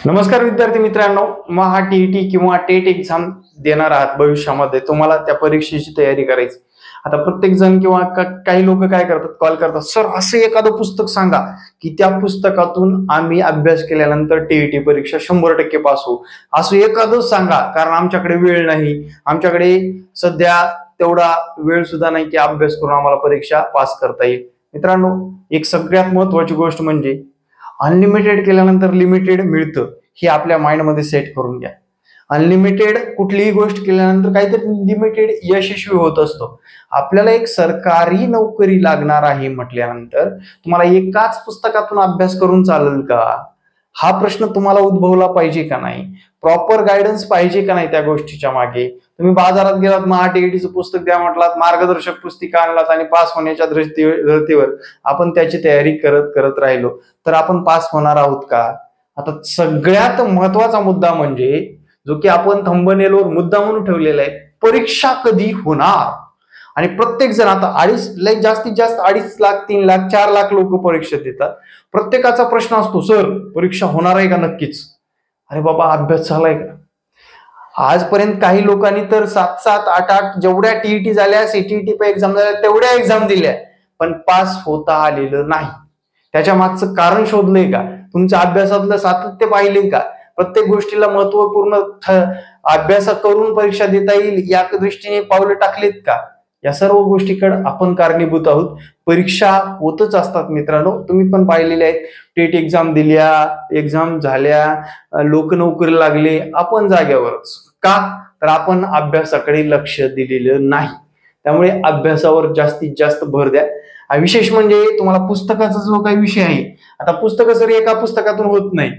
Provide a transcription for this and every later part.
नमस्कार विद्यार्थी मित्रांनो, मग हा टीईटी किंवा टेट एक्झाम देणार आहात भविष्यामध्ये, तुम्हाला त्या परीक्षेची तयारी करायची. आता प्रत्येक जण किंवा काही लोक काय करतात, कॉल करतात, सर असं एखादं पुस्तक सांगा की त्या पुस्तकातून आम्ही अभ्यास केल्यानंतर टीईटी परीक्षा 100% पास होऊ. असं एखादं सांगा, कारण आमच्याकडे वेळ नाही, आमच्याकडे सध्या तेवढा वेळ सुद्धा नाही की अभ्यास करून आम्हाला परीक्षा पास करता येईल. मित्रांनो, एक सगळ्यात महत्वाची गोष्ट म्हणजे अनलिमिटेड केल्यानंतर लिमिटेड मिळतं, हे आपल्या माइंडमध्ये सेट करून घ्या. अनलिमिटेड कुठलीही गोष्ट केल्यानंतर काहीतरी लिमिटेड यशस्वी होत असतो. आपल्याला एक सरकारी नोकरी लागणार आहे म्हटल्यानंतर तुम्हाला एकाच पुस्तकातून अभ्यास करून चालेल का, हा प्रश्न तुम्हाला उद्भवला पाहिजे का नाही. प्रॉपर गायडन्स पाहिजे का नाही त्या गोष्टीच्या मागे. तुम्ही बाजारात गेलात, महा टीईटीचं पुस्तक द्या म्हटलात, मार्गदर्शक पुस्तिका आणलात आणि पास होण्याच्या धर्तीवर आपण त्याची तयारी करत करत राहिलो तर आपण पास होणार आहोत का. आता सगळ्यात महत्वाचा मुद्दा म्हणजे जो की आपण थंबनेलवर मुद्दा म्हणून ठेवलेला आहे, परीक्षा कधी होणार. आणि प्रत्येक जण आता जास्तीत जास्त 2.5 लाख 3 लाख 4 लाख लोक परीक्षा देतात. प्रत्येकाचा प्रश्न असतो, सर परीक्षा होणार आहे का नक्कीच. अरे बाबा, अभ्यास झालाय का. आजपर्यंत काही लोकांनी तर 7-7 8-8 जेवढ्या टीईटी झाल्या, सीटीईटी एक्झाम झाल्या, तेवढ्या एक्झाम दिल्या, पण पास होता आलेलं नाही. त्याच्या मागचं कारण शोधलंय का, तुमच्या अभ्यासातलं सातत्य पाहिलंय का, प्रत्येक गोष्टीला महत्वपूर्ण अभ्यास करून परीक्षा देता येईल या दृष्टीने पावलं टाकलीत का. या सर्व गोष्टीकडे आपण कारणीभूत आहोत. परीक्षा होतच असतात मित्रांनो, तुम्ही पण पाहिलेले आहेत. टेट एक्झाम दिल्या, एक्झाम झाल्या, लोक नोकरी लागले, आपण जाग्यावरच का, तर आपण अभ्यासाकडे लक्ष दिलेलं नाही. त्यामुळे अभ्यासावर जास्तीत जास्त भर द्या. विशेष म्हणजे तुम्हाला पुस्तकाचा जो काही विषय आहे, आता पुस्तकं सर एका पुस्तकातून होत नाही.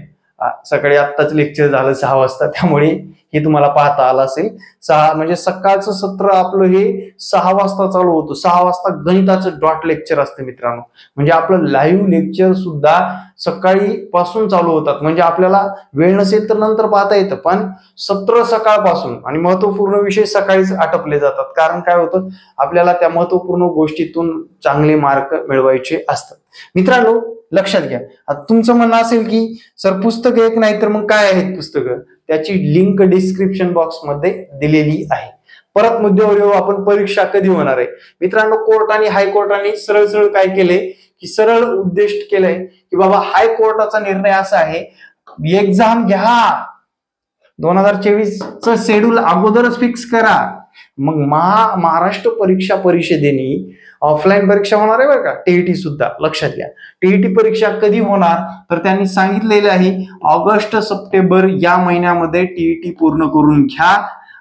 सकाळी आत्ताच लेक्चर झालं 6 वाजता, त्यामुळे हे तुम्हाला पाहता आलं असेल. 6 म्हणजे सकाळचं सत्र आपलं हे 6 वाजता चालू होतं. 6 वाजता गणिताचं डॉट लेक्चर असतं मित्रांनो. म्हणजे आपलं लाईव्ह लेक्चर सुद्धा सकाळी पासून चालू होतात. म्हणजे आपल्याला वेळ नसेल तर नंतर पाहता येतं, पण सत्र सकाळपासून आणि महत्वपूर्ण विषय सकाळीच आटपले जातात. कारण काय होतं, आपल्याला त्या महत्वपूर्ण गोष्टीतून चांगले मार्क मिळवायचे असतात. मित्रांनो, लक्षात घ्या. आता तुमचं म्हणणं असेल की सर पुस्तक एक नाही तर मग काय आहेत पुस्तकं, त्याची लिंक डिस्क्रिप्शन बॉक्स मध्ये दिलेली आहे. परत मुद्द्यावर येऊ आपण, परीक्षा कधी होणार आहे. मित्रांनो, कोर्ट आणि हायकोर्टाने सरळ सरळ काय केले की सरळ उद्दिष्ट केलंय की बाबा हायकोर्टाचा निर्णय असा आहे, एक्झाम घ्या, 2024 च शेड्यूल अगोदरच फिक्स करा. मग महाराष्ट्र परीक्षा परिषदेने ऑफलाईन परीक्षा होणार आहे बरं का, टीईटी सुद्धा लक्षात घ्या. टीईटी परीक्षा कधी होणार, तर त्यांनी सांगितलेलं आहे ऑगस्ट सप्टेंबर या महिन्यामध्ये टीईटी पूर्ण करून घ्या.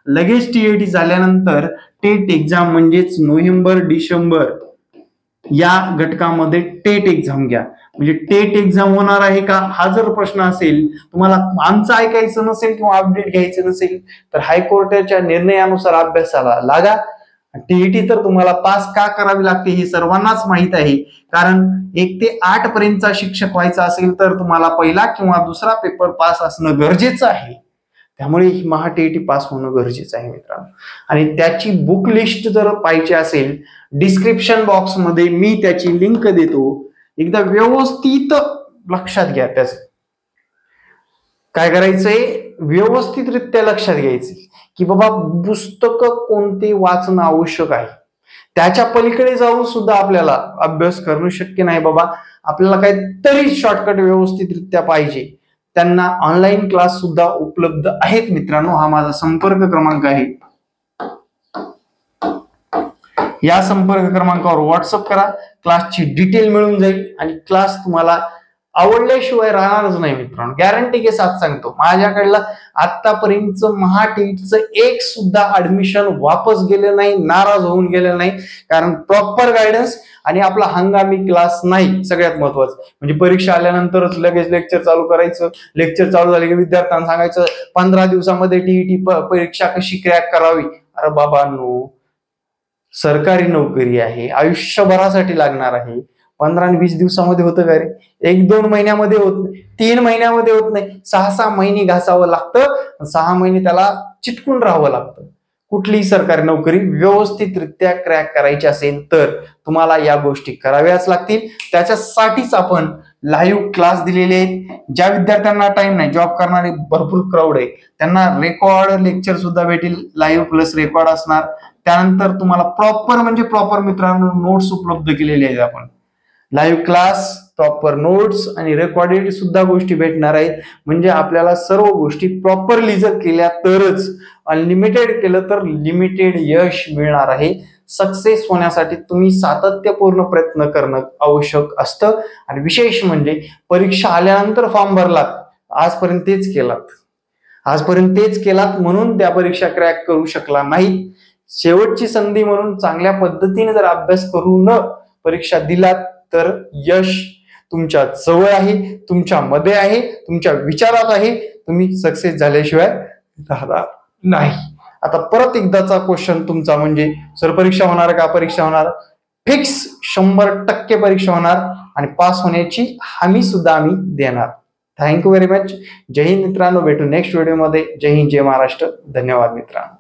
लगेच टीईटी झाल्यानंतर टेट एक्झाम म्हणजेच नोव्हेंबर डिसेंबर या घटकामध्ये टेट एक्झाम घ्या. म्हणजे टेट एक्झाम होणार आहे का, हा जर प्रश्न असेल, तुम्हाला आमचं ऐकायचं नसेल किंवा अपडेट घ्यायचं नसेल, तर हायकोर्टाच्या निर्णयानुसार अभ्यासाला लागा. टीईटी तर तुम्हाला पास का करावी लागते हे सर्वांनाच माहित आहे. कारण 1 ते 8 पर्यंतचा शिक्षक व्हायचा असेल तर तुम्हाला पहिला किंवा दुसरा पेपर पास असणं गरजेचं आहे. त्यामुळे महा टीईटी पास होणं गरजेचं आहे मित्रांनो. आणि त्याची बुक लिस्ट जर पाहिजे असेल, डिस्क्रिप्शन बॉक्स मध्ये मी त्याची लिंक देतो. एकदा व्यवस्थित लक्षात घ्या. त्याच काय करायचंय, व्यवस्थितरित्या लक्षात घ्यायचं की बाबा पुस्तकं कोणते वाचणं आवश्यक आहे. त्याच्या पलीकडे जाऊन सुद्धा आपल्याला अभ्यास करणं शक्य नाही बाबा. आपल्याला काहीतरी शॉर्टकट व्यवस्थितरित्या पाहिजे. त्यांना ऑनलाईन क्लास सुद्धा उपलब्ध आहेत मित्रांनो. हा माझा संपर्क क्रमांक आहे. या संपर्क क्रमांकावर व्हॉट्सअप करा. क्लासची डिटेल मिळून जाईल आणि क्लास तुम्हाला आवडल्याशिवाय राहणारच नाही मित्रांनो. गॅरंटी के साथ सांगतो. माझ्याकडलं आतापर्यंत महा टीईटीचं एक सुद्धा ऍडमिशन वापस गेलं नाही, नाराज होऊन गेलेलं नाही. कारण प्रॉपर गायडन्स आणि आपला हंगामी क्लास नाही. सगळ्यात महत्वाचं म्हणजे परीक्षा आल्यानंतरच लगेच लेक्चर चालू करायचं. लेक्चर चालू झाले की विद्यार्थ्यांना सांगायचं 15 दिवसामध्ये टीईटी परीक्षा कशी क्रॅक करावी. अरे बाबांनो, सरकारी नोकरी आहे, आयुष्यभरासाठी लागणार आहे. 15 आणि 20 दिवसामध्ये होतं का रे. 1-2 महिन्यामध्ये होत नाही, 3 महिन्यामध्ये होत नाही, 6-6 महिने घासावं लागतं. 6 महिने त्याला चिटकून राहावं लागतं. कुठलीही सरकारी नोकरी व्यवस्थितरित्या क्रॅक करायची असेल तर तुम्हाला या गोष्टी कराव्याच लागतील. त्याच्यासाठीच आपण लाईव्ह क्लास दिलेले आहेत. ज्या विद्यार्थ्यांना टाइम नाही, जॉब करणारे भरपूर क्राऊड आहे, त्यांना रेकॉर्ड लेक्चर सुद्धा भेटेल, लाईव्ह प्लस रेकॉर्ड असणार. त्यानंतर तुम्हाला प्रॉपर म्हणजे प्रॉपर मित्रांनो नोट्स उपलब्ध केलेले आहेत. आपण लाईव्ह क्लास, प्रॉपर नोट्स आणि रेकॉर्डेड सुद्धा गोष्टी भेटणार आहेत. म्हणजे आपल्याला सर्व गोष्टी प्रॉपरली जर केल्या तरच, अनलिमिटेड केलं तर लिमिटेड यश मिळणार आहे. सक्सेस होण्यासाठी तुम्ही सातत्यपूर्ण प्रयत्न करणं आवश्यक असतं. आणि विशेष म्हणजे परीक्षा आल्यानंतर फॉर्म भरलात, आजपर्यंत तेच केलात म्हणून त्या परीक्षा क्रॅक करू शकला नाही. शेवटची संधी म्हणून चांगल्या पद्धतीने जर अभ्यास करून परीक्षा दिलात तर यश तुमच्या जवळ आहे, तुमच्या मध्ये आहे, तुमच्या विचारात आहे. तुम्ही सक्सेस झाल्याशिवाय राहणार नाही. आता परत एकदाचा क्वेश्चन तुमचा म्हणजे सर परीक्षा होणार का? परीक्षा होणार, फिक्स 100% परीक्षा होणार आणि पास होण्याची हमी सुद्धा आम्ही देणार. Thank you very much. जय हिंद मित्रांनो, भेटू नेक्स्ट व्हिडिओमध्ये. जय हिंद, जय महाराष्ट्र. धन्यवाद मित्रांनो.